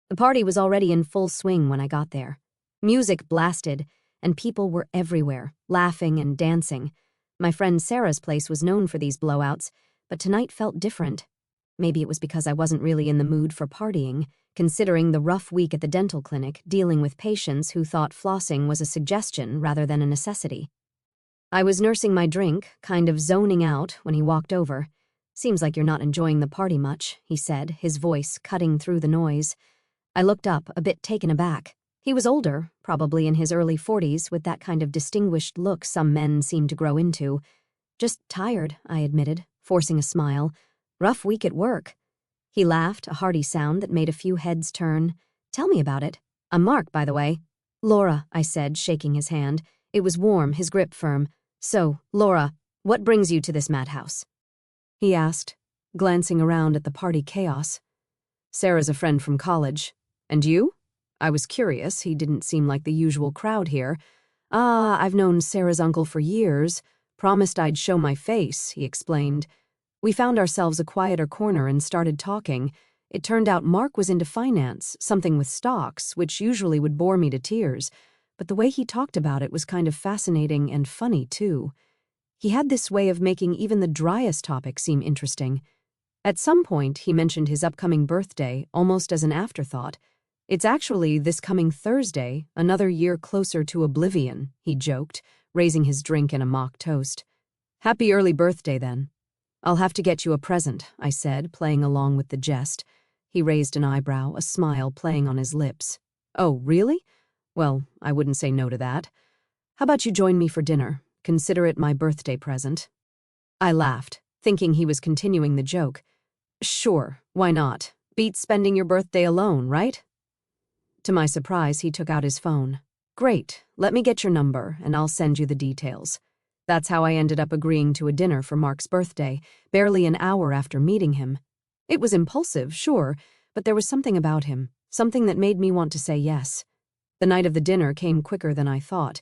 The party was already in full swing when I got there. Music blasted, and people were everywhere, laughing and dancing. My friend Sarah's place was known for these blowouts, but tonight felt different. Maybe it was because I wasn't really in the mood for partying, considering the rough week at the dental clinic dealing with patients who thought flossing was a suggestion rather than a necessity. I was nursing my drink, kind of zoning out, when he walked over. "Seems like you're not enjoying the party much," he said, his voice cutting through the noise. I looked up, a bit taken aback. He was older, probably in his early 40s, with that kind of distinguished look some men seem to grow into. "Just tired," I admitted, forcing a smile. "Rough week at work." He laughed, a hearty sound that made a few heads turn. "Tell me about it. I'm Mark, by the way." "Laura," I said, shaking his hand. It was warm, his grip firm. "So, Laura, what brings you to this madhouse?" he asked, glancing around at the party chaos. "Sarah's a friend from college. And you?" I was curious. He didn't seem like the usual crowd here. I've known Sarah's uncle for years. Promised I'd show my face," he explained. We found ourselves a quieter corner and started talking. It turned out Mark was into finance, something with stocks, which usually would bore me to tears. But the way he talked about it was kind of fascinating and funny, too. He had this way of making even the driest topic seem interesting. At some point, he mentioned his upcoming birthday, almost as an afterthought. "It's actually this coming Thursday, another year closer to oblivion," he joked, raising his drink in a mock toast. "Happy early birthday, then." "I'll have to get you a present," I said, playing along with the jest. He raised an eyebrow, a smile playing on his lips. "Oh, really? Well, I wouldn't say no to that. How about you join me for dinner? Consider it my birthday present." I laughed, thinking he was continuing the joke. "Sure, why not? Beats spending your birthday alone, right?" To my surprise, he took out his phone. "Great, let me get your number, and I'll send you the details." That's how I ended up agreeing to a dinner for Mark's birthday, barely an hour after meeting him. It was impulsive, sure, but there was something about him, something that made me want to say yes. The night of the dinner came quicker than I thought.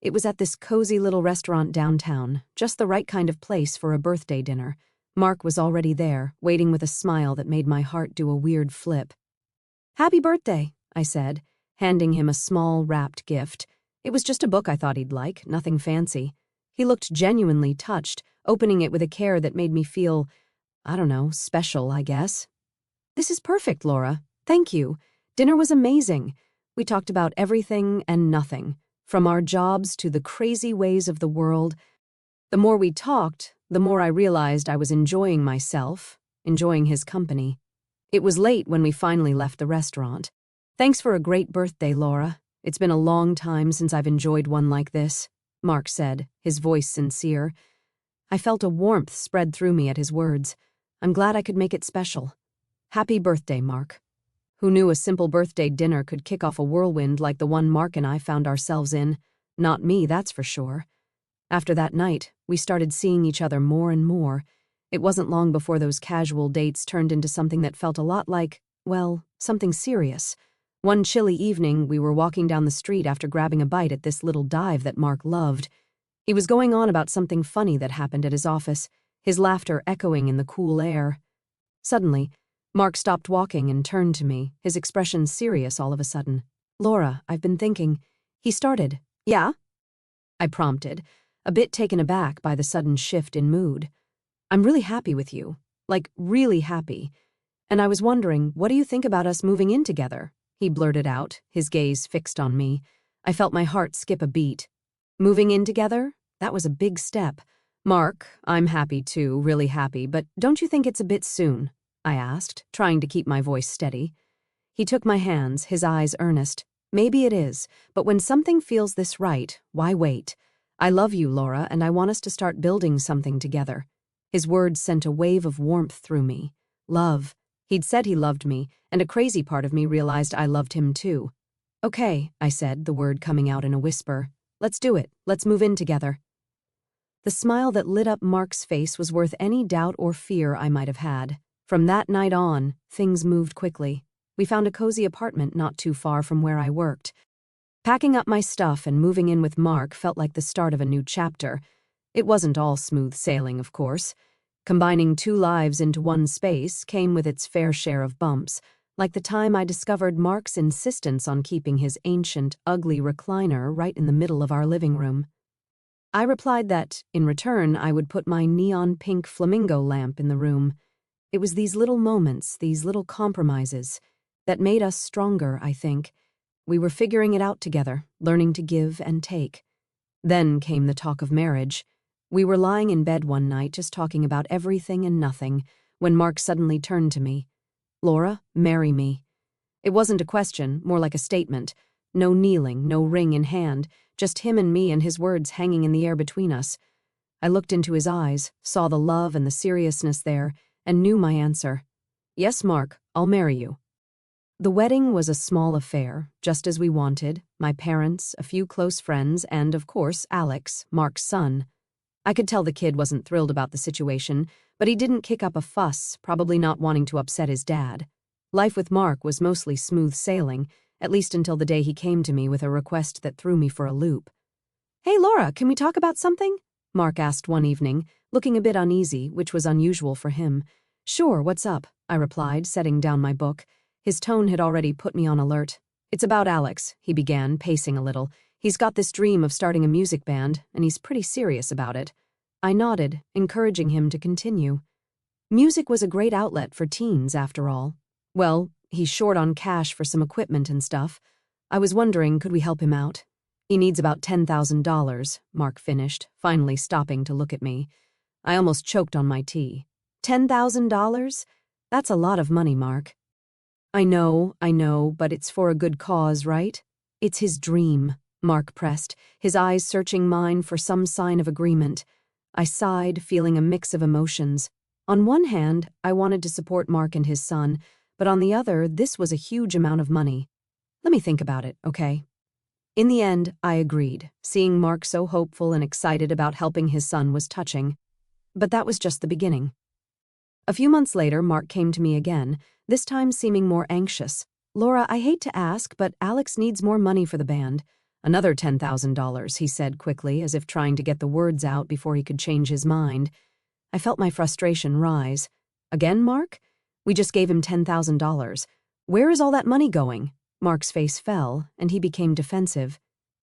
It was at this cozy little restaurant downtown, just the right kind of place for a birthday dinner. Mark was already there, waiting with a smile that made my heart do a weird flip. "Happy birthday," I said, handing him a small, wrapped gift. It was just a book I thought he'd like, nothing fancy. He looked genuinely touched, opening it with a care that made me feel, I don't know, special, I guess. "This is perfect, Laura. Thank you. Dinner was amazing. We talked about everything and nothing, from our jobs to the crazy ways of the world. The more we talked, the more I realized I was enjoying myself, enjoying his company. It was late when we finally left the restaurant. Thanks for a great birthday, Laura. It's been a long time since I've enjoyed one like this," Mark said, his voice sincere. I felt a warmth spread through me at his words. I'm glad I could make it special. Happy birthday, Mark. Who knew a simple birthday dinner could kick off a whirlwind like the one Mark and I found ourselves in? Not me, that's for sure. After that night, we started seeing each other more and more. It wasn't long before those casual dates turned into something that felt a lot like, well, something serious. One chilly evening, we were walking down the street after grabbing a bite at this little dive that Mark loved. He was going on about something funny that happened at his office, his laughter echoing in the cool air. Suddenly, Mark stopped walking and turned to me, his expression serious all of a sudden. "Laura, I've been thinking," he started. "Yeah?" I prompted, a bit taken aback by the sudden shift in mood. "I'm really happy with you, like really happy. And I was wondering, what do you think about us moving in together?" He blurted out, his gaze fixed on me. I felt my heart skip a beat. Moving in together? That was a big step. "Mark, I'm happy too, really happy, but don't you think it's a bit soon?" I asked, trying to keep my voice steady. He took my hands, his eyes earnest. "Maybe it is, but when something feels this right, why wait? I love you, Laura, and I want us to start building something together." His words sent a wave of warmth through me. Love. He'd said he loved me, and a crazy part of me realized I loved him too. "Okay," I said, the word coming out in a whisper. "Let's do it. Let's move in together." The smile that lit up Mark's face was worth any doubt or fear I might have had. From that night on, things moved quickly. We found a cozy apartment not too far from where I worked. Packing up my stuff and moving in with Mark felt like the start of a new chapter. It wasn't all smooth sailing, of course. Combining two lives into one space came with its fair share of bumps, like the time I discovered Mark's insistence on keeping his ancient, ugly recliner right in the middle of our living room. I replied that, in return, I would put my neon pink flamingo lamp in the room. It was these little moments, these little compromises, that made us stronger, I think. We were figuring it out together, learning to give and take. Then came the talk of marriage. We were lying in bed one night just talking about everything and nothing, when Mark suddenly turned to me. "Laura, marry me." It wasn't a question, more like a statement. No kneeling, no ring in hand, just him and me and his words hanging in the air between us. I looked into his eyes, saw the love and the seriousness there, and knew my answer. "Yes, Mark, I'll marry you." The wedding was a small affair, just as we wanted, my parents, a few close friends, and, of course, Alex, Mark's son. I could tell the kid wasn't thrilled about the situation, but he didn't kick up a fuss, probably not wanting to upset his dad. Life with Mark was mostly smooth sailing, at least until the day he came to me with a request that threw me for a loop. "Hey, Laura, can we talk about something?" Mark asked one evening, looking a bit uneasy, which was unusual for him. "Sure, what's up?" I replied, setting down my book. His tone had already put me on alert. "It's about Alex," he began, pacing a little. "He's got this dream of starting a music band, and he's pretty serious about it." I nodded, encouraging him to continue. Music was a great outlet for teens, after all. "Well, he's short on cash for some equipment and stuff. I was wondering, could we help him out?" "He needs about $10,000, Mark finished, finally stopping to look at me. I almost choked on my tea. $10,000? That's a lot of money, Mark." I know, but it's for a good cause, right?" "It's his dream," Mark pressed, his eyes searching mine for some sign of agreement. I sighed, feeling a mix of emotions. On one hand, I wanted to support Mark and his son, but on the other, this was a huge amount of money. "Let me think about it, okay?" In the end, I agreed. Seeing Mark so hopeful and excited about helping his son was touching. But that was just the beginning. A few months later, Mark came to me again, this time seeming more anxious. "Laura, I hate to ask, but Alex needs more money for the band." "Another $10,000, he said quickly, as if trying to get the words out before he could change his mind. I felt my frustration rise. "Again, Mark? We just gave him $10,000. Where is all that money going?" Mark's face fell, and he became defensive.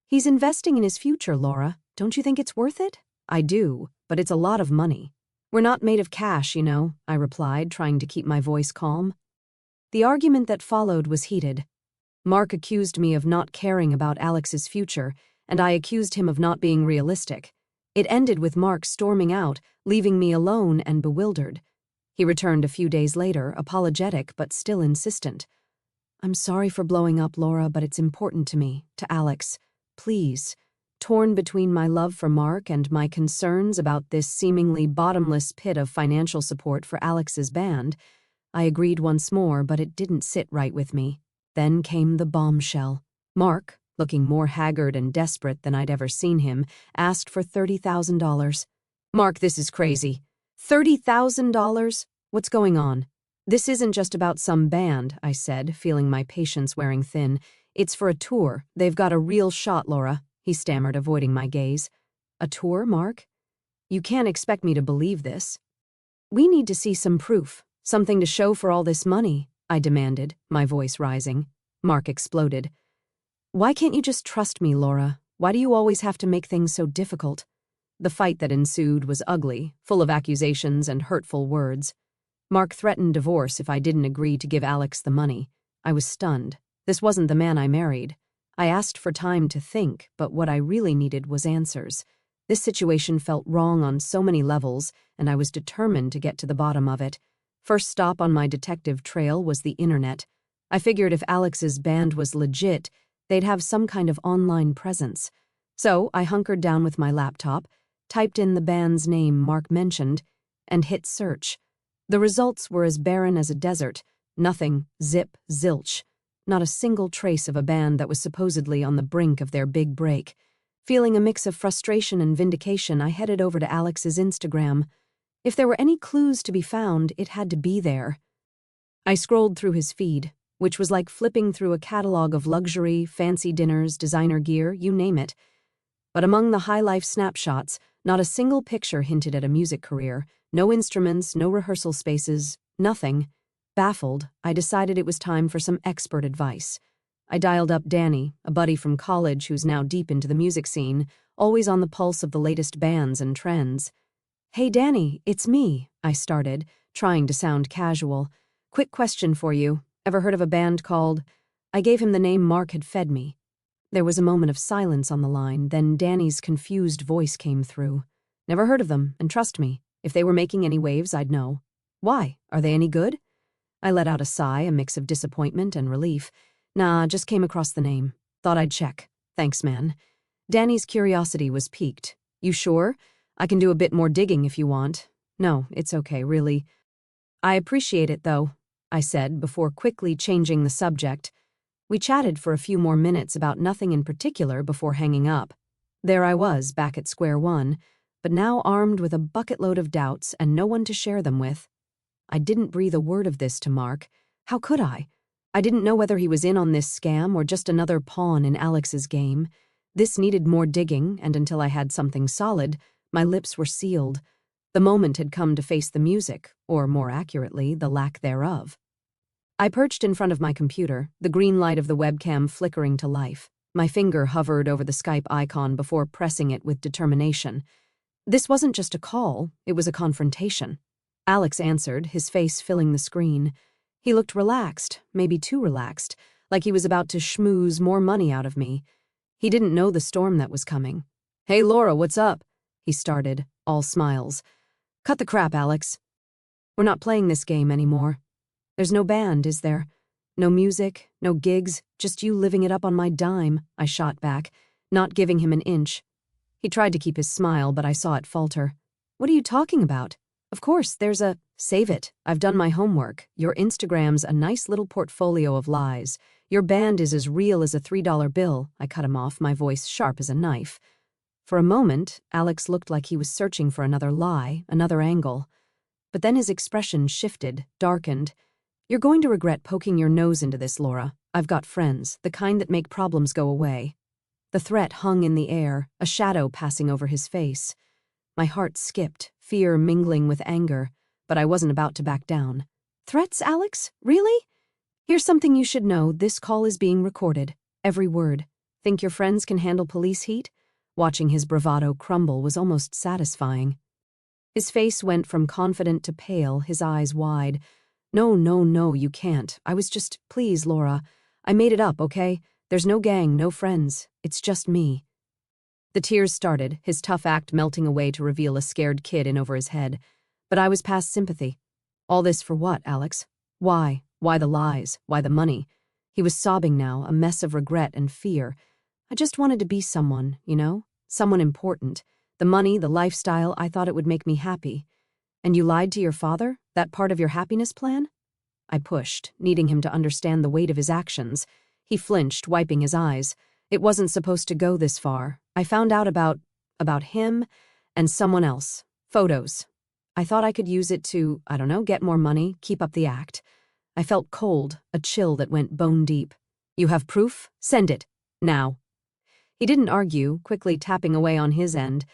"He's investing in his future, Laura. Don't you think it's worth it?" "I do, but it's a lot of money." "We're not made of cash, you know," I replied, trying to keep my voice calm. The argument that followed was heated. Mark accused me of not caring about Alex's future, and I accused him of not being realistic. It ended with Mark storming out, leaving me alone and bewildered. He returned a few days later, apologetic but still insistent. "I'm sorry for blowing up, Laura, but it's important to me, to Alex. Please." Torn between my love for Mark and my concerns about this seemingly bottomless pit of financial support for Alex's band, I agreed once more, but it didn't sit right with me. Then came the bombshell. Mark, looking more haggard and desperate than I'd ever seen him, asked for $30,000. "Mark, this is crazy." $30,000? What's going on?" "This isn't just about some band," I said, feeling my patience wearing thin. "It's for a tour. They've got a real shot, Laura," he stammered, avoiding my gaze. "A tour, Mark? You can't expect me to believe this." "We need to see some proof, something to show for all this money," I demanded, my voice rising. Mark exploded. "Why can't you just trust me, Laura? Why do you always have to make things so difficult?" The fight that ensued was ugly, full of accusations and hurtful words. Mark threatened divorce if I didn't agree to give Alex the money. I was stunned. This wasn't the man I married. I asked for time to think, but what I really needed was answers. This situation felt wrong on so many levels, and I was determined to get to the bottom of it. First stop on my detective trail was the internet. I figured if Alex's band was legit, they'd have some kind of online presence. So I hunkered down with my laptop, typed in the band's name Mark mentioned, and hit search. The results were as barren as a desert. Nothing, zip, zilch. Not a single trace of a band that was supposedly on the brink of their big break. Feeling a mix of frustration and vindication, I headed over to Alex's Instagram. If there were any clues to be found, it had to be there. I scrolled through his feed, which was like flipping through a catalog of luxury, fancy dinners, designer gear, you name it. But among the high-life snapshots, not a single picture hinted at a music career. No instruments, no rehearsal spaces, nothing. Baffled, I decided it was time for some expert advice. I dialed up Danny, a buddy from college who's now deep into the music scene, always on the pulse of the latest bands and trends. "Hey Danny, it's me," I started, trying to sound casual. "Quick question for you. Ever heard of a band called—" I gave him the name Mark had fed me. There was a moment of silence on the line, then Danny's confused voice came through. "Never heard of them, and trust me, if they were making any waves, I'd know." "Why? Are they any good?" I let out a sigh, a mix of disappointment and relief. "Nah, just came across the name. Thought I'd check. Thanks, man." Danny's curiosity was piqued. "You sure? I can do a bit more digging if you want." "No, it's okay, really." "I appreciate it, though," I said before quickly changing the subject. We chatted for a few more minutes about nothing in particular before hanging up. There I was, back at square one, but now armed with a bucket-load of doubts and no one to share them with. I didn't breathe a word of this to Mark. How could I? I didn't know whether he was in on this scam or just another pawn in Alex's game. This needed more digging, and until I had something solid, my lips were sealed. The moment had come to face the music, or more accurately, the lack thereof. I perched in front of my computer, the green light of the webcam flickering to life. My finger hovered over the Skype icon before pressing it with determination. This wasn't just a call, it was a confrontation. Alex answered, his face filling the screen. He looked relaxed, maybe too relaxed, like he was about to schmooze more money out of me. He didn't know the storm that was coming. "Hey Laura, what's up?" he started, all smiles. "Cut the crap, Alex. We're not playing this game anymore. There's no band, is there? No music, no gigs, just you living it up on my dime," I shot back, not giving him an inch. He tried to keep his smile, but I saw it falter. "What are you talking about? Of course, there's a—" "Save it. I've done my homework. Your Instagram's a nice little portfolio of lies. Your band is as real as a $3 bill," I cut him off, my voice sharp as a knife. For a moment, Alex looked like he was searching for another lie, another angle. But then his expression shifted, darkened. "You're going to regret poking your nose into this, Laura. I've got friends, the kind that make problems go away." The threat hung in the air, a shadow passing over his face. My heart skipped, fear mingling with anger, but I wasn't about to back down. "Threats, Alex? Really? Here's something you should know. This call is being recorded. Every word. Think your friends can handle police heat?" Watching his bravado crumble was almost satisfying. His face went from confident to pale, his eyes wide. No, you can't. I was just, please, Laura. I made it up, okay? There's no gang, no friends. It's just me." The tears started, his tough act melting away to reveal a scared kid in over his head. But I was past sympathy. "All this for what, Alex? Why? Why the lies? Why the money?" He was sobbing now, a mess of regret and fear. "I just wanted to be someone, you know? Someone important. The money, the lifestyle, I thought it would make me happy. And you lied to your father? That part of your happiness plan?" I pushed, needing him to understand the weight of his actions. He flinched, wiping his eyes. "It wasn't supposed to go this far. I found out about him and someone else. Photos. I thought I could use it to, I don't know, get more money, keep up the act." I felt cold, a chill that went bone deep. "You have proof? Send it. Now." He didn't argue, quickly tapping away on his end.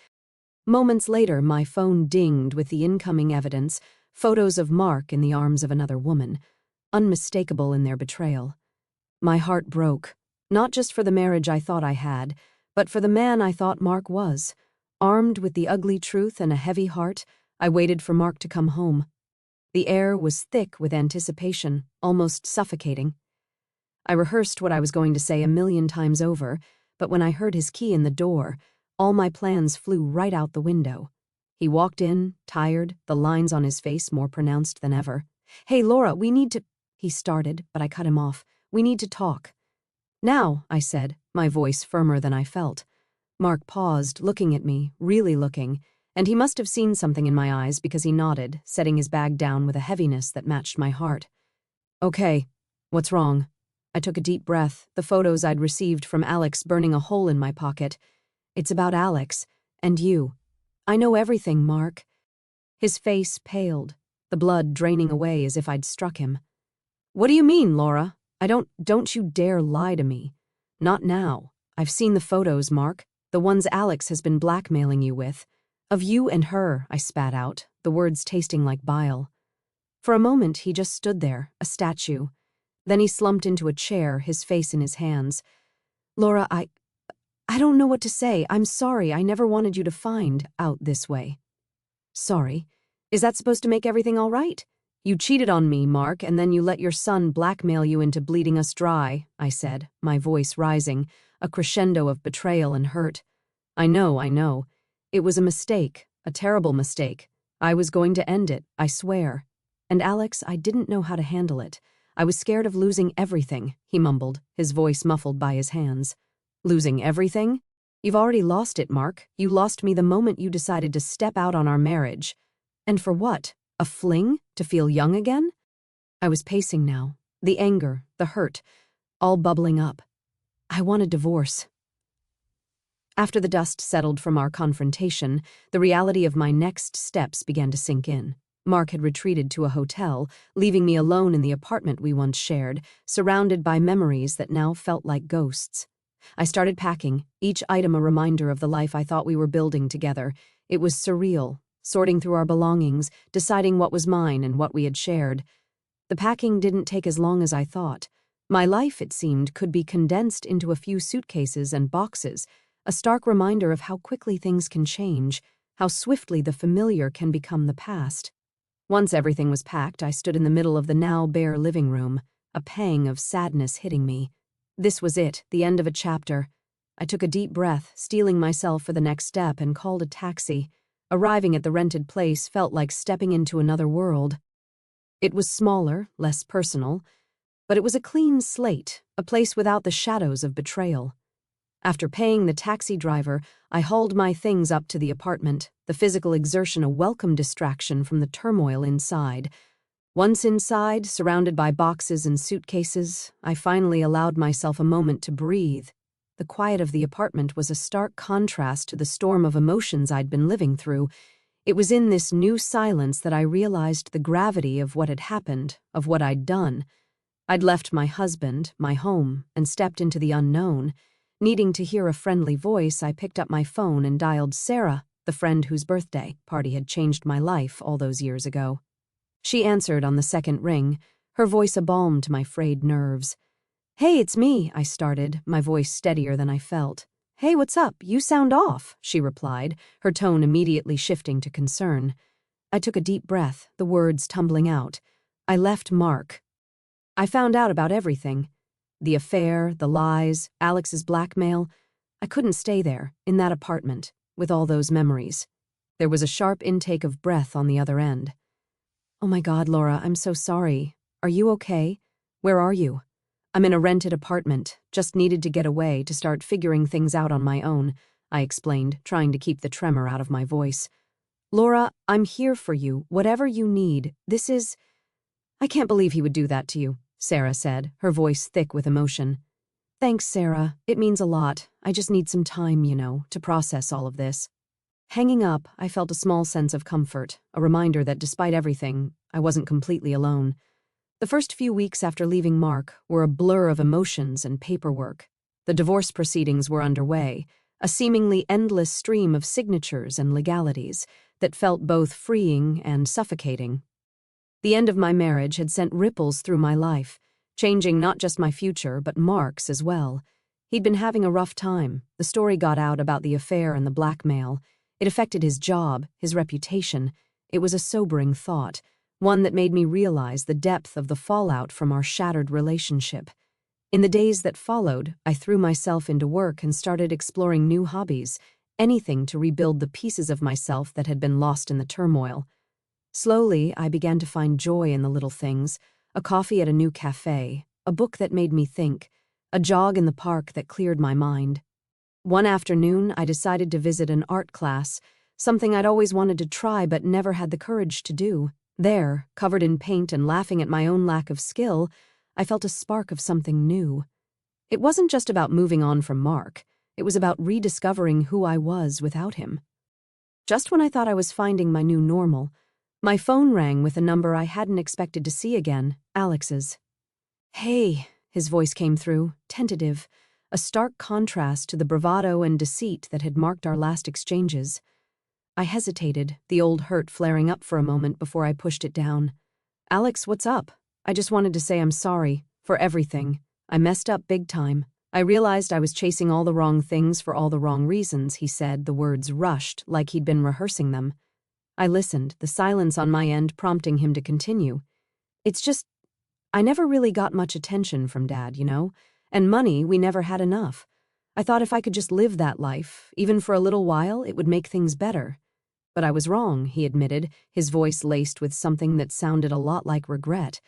Moments later, my phone dinged with the incoming evidence, photos of Mark in the arms of another woman, unmistakable in their betrayal. My heart broke, not just for the marriage I thought I had, but for the man I thought Mark was. Armed with the ugly truth and a heavy heart, I waited for Mark to come home. The air was thick with anticipation, almost suffocating. I rehearsed what I was going to say a million times over, but when I heard his key in the door, all my plans flew right out the window. He walked in, tired, the lines on his face more pronounced than ever. "Hey, Laura, we need to—" he started, but I cut him off. "We need to talk." "Now," I said, my voice firmer than I felt. Mark paused, looking at me, really looking, and he must have seen something in my eyes because he nodded, setting his bag down with a heaviness that matched my heart. "Okay, what's wrong?" I took a deep breath, the photos I'd received from Alex burning a hole in my pocket. "It's about Alex, and you. I know everything, Mark." His face paled, the blood draining away as if I'd struck him. "What do you mean, Laura? Don't you dare lie to me. Not now. I've seen the photos, Mark, the ones Alex has been blackmailing you with. Of you and her," I spat out, the words tasting like bile. For a moment, he just stood there, a statue. Then he slumped into a chair, his face in his hands. Laura, I don't know what to say. I'm sorry. I never wanted you to find out this way. Sorry? Is that supposed to make everything all right? You cheated on me, Mark, and then you let your son blackmail you into bleeding us dry, I said, my voice rising, a crescendo of betrayal and hurt. I know. It was a mistake, a terrible mistake. I was going to end it, I swear. And Alex, I didn't know how to handle it. I was scared of losing everything, he mumbled, his voice muffled by his hands. Losing everything? You've already lost it, Mark. You lost me the moment you decided to step out on our marriage. And for what? A fling? To feel young again? I was pacing now. The anger, the hurt, all bubbling up. I want a divorce. After the dust settled from our confrontation, the reality of my next steps began to sink in. Mark had retreated to a hotel, leaving me alone in the apartment we once shared, surrounded by memories that now felt like ghosts. I started packing, each item a reminder of the life I thought we were building together. It was surreal, sorting through our belongings, deciding what was mine and what we had shared. The packing didn't take as long as I thought. My life, it seemed, could be condensed into a few suitcases and boxes, a stark reminder of how quickly things can change, how swiftly the familiar can become the past. Once everything was packed, I stood in the middle of the now bare living room, a pang of sadness hitting me. This was it, the end of a chapter. I took a deep breath, steeling myself for the next step, and called a taxi. Arriving at the rented place felt like stepping into another world. It was smaller, less personal, but it was a clean slate, a place without the shadows of betrayal. After paying the taxi driver, I hauled my things up to the apartment, the physical exertion a welcome distraction from the turmoil inside. Once inside, surrounded by boxes and suitcases, I finally allowed myself a moment to breathe. The quiet of the apartment was a stark contrast to the storm of emotions I'd been living through. It was in this new silence that I realized the gravity of what had happened, of what I'd done. I'd left my husband, my home, and stepped into the unknown. Needing to hear a friendly voice, I picked up my phone and dialed Sarah, the friend whose birthday party had changed my life all those years ago. She answered on the second ring, her voice a balm to my frayed nerves. "Hey, it's me," I started, my voice steadier than I felt. "Hey, what's up? You sound off," she replied, her tone immediately shifting to concern. I took a deep breath, the words tumbling out. I left Mark. I found out about everything. The affair, the lies, Alex's blackmail. I couldn't stay there, in that apartment, with all those memories. There was a sharp intake of breath on the other end. "Oh my God, Laura, I'm so sorry. Are you okay? Where are you?" "I'm in a rented apartment, just needed to get away to start figuring things out on my own," I explained, trying to keep the tremor out of my voice. "Laura, I'm here for you, whatever you need. This is—" "I can't believe he would do that to you," Sarah said, her voice thick with emotion. "Thanks, Sarah. It means a lot. I just need some time, to process all of this." Hanging up, I felt a small sense of comfort, a reminder that despite everything, I wasn't completely alone. The first few weeks after leaving Mark were a blur of emotions and paperwork. The divorce proceedings were underway, a seemingly endless stream of signatures and legalities that felt both freeing and suffocating. The end of my marriage had sent ripples through my life, changing not just my future, but Mark's as well. He'd been having a rough time. The story got out about the affair and the blackmail. It affected his job, his reputation. It was a sobering thought, one that made me realize the depth of the fallout from our shattered relationship. In the days that followed, I threw myself into work and started exploring new hobbies, anything to rebuild the pieces of myself that had been lost in the turmoil. Slowly, I began to find joy in the little things, a coffee at a new cafe, a book that made me think, a jog in the park that cleared my mind. One afternoon, I decided to visit an art class, something I'd always wanted to try but never had the courage to do. There, covered in paint and laughing at my own lack of skill, I felt a spark of something new. It wasn't just about moving on from Mark. It was about rediscovering who I was without him. Just when I thought I was finding my new normal, my phone rang with a number I hadn't expected to see again, Alex's. "Hey," his voice came through, tentative, a stark contrast to the bravado and deceit that had marked our last exchanges. I hesitated, the old hurt flaring up for a moment before I pushed it down. Alex, what's up? I just wanted to say I'm sorry for everything. I messed up big time. I realized I was chasing all the wrong things for all the wrong reasons, he said, the words rushed like he'd been rehearsing them. I listened, the silence on my end prompting him to continue. It's just, I never really got much attention from Dad, and money, we never had enough. I thought if I could just live that life, even for a little while, it would make things better. But I was wrong, he admitted, his voice laced with something that sounded a lot like regret.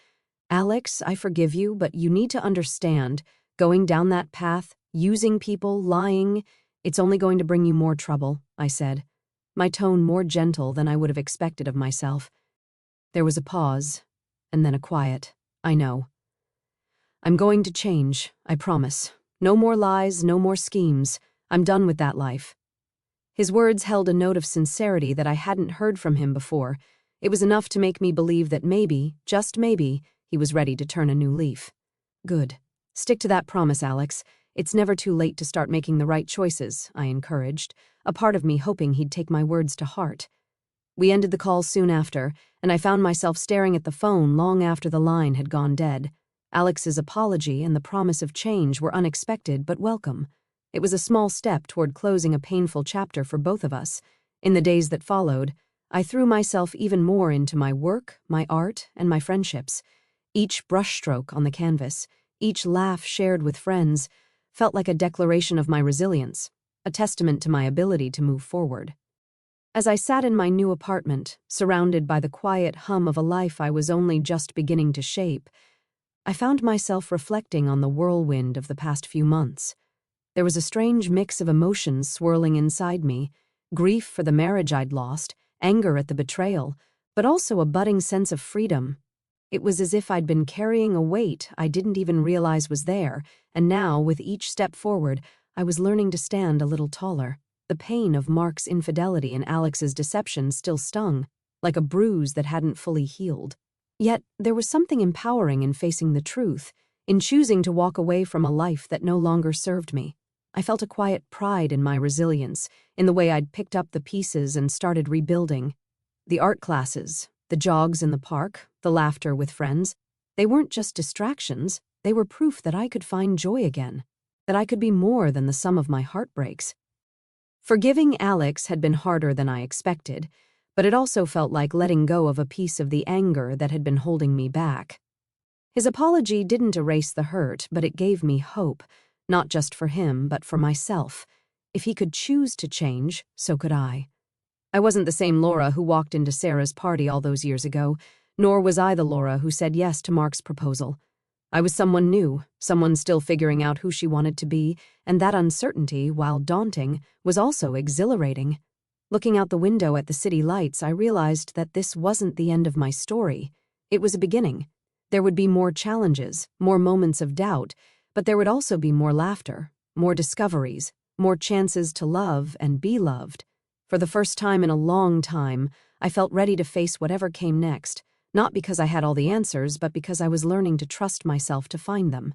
Alex, I forgive you, but you need to understand, going down that path, using people, lying, it's only going to bring you more trouble, I said, my tone more gentle than I would have expected of myself. There was a pause, and then a quiet. I know. I'm going to change, I promise. No more lies, no more schemes. I'm done with that life. His words held a note of sincerity that I hadn't heard from him before. It was enough to make me believe that maybe, just maybe, he was ready to turn a new leaf. Good. Stick to that promise, Alex. It's never too late to start making the right choices, I encouraged, a part of me hoping he'd take my words to heart. We ended the call soon after, and I found myself staring at the phone long after the line had gone dead. Alex's apology and the promise of change were unexpected but welcome. It was a small step toward closing a painful chapter for both of us. In the days that followed, I threw myself even more into my work, my art, and my friendships. Each brushstroke on the canvas, each laugh shared with friends, felt like a declaration of my resilience, a testament to my ability to move forward. As I sat in my new apartment, surrounded by the quiet hum of a life I was only just beginning to shape, I found myself reflecting on the whirlwind of the past few months. There was a strange mix of emotions swirling inside me, grief for the marriage I'd lost, anger at the betrayal, but also a budding sense of freedom. It was as if I'd been carrying a weight I didn't even realize was there, and now, with each step forward, I was learning to stand a little taller. The pain of Mark's infidelity and Alex's deception still stung, like a bruise that hadn't fully healed. Yet, there was something empowering in facing the truth, in choosing to walk away from a life that no longer served me. I felt a quiet pride in my resilience, in the way I'd picked up the pieces and started rebuilding. The art classes, the jogs in the park, the laughter with friends, they weren't just distractions, they were proof that I could find joy again, that I could be more than the sum of my heartbreaks. Forgiving Alex had been harder than I expected, but it also felt like letting go of a piece of the anger that had been holding me back. His apology didn't erase the hurt, but it gave me hope, not just for him, but for myself. If he could choose to change, so could I. I wasn't the same Laura who walked into Sarah's party all those years ago, nor was I the Laura who said yes to Mark's proposal. I was someone new, someone still figuring out who she wanted to be, and that uncertainty, while daunting, was also exhilarating. Looking out the window at the city lights, I realized that this wasn't the end of my story. It was a beginning. There would be more challenges, more moments of doubt, but there would also be more laughter, more discoveries, more chances to love and be loved. For the first time in a long time, I felt ready to face whatever came next, not because I had all the answers, but because I was learning to trust myself to find them.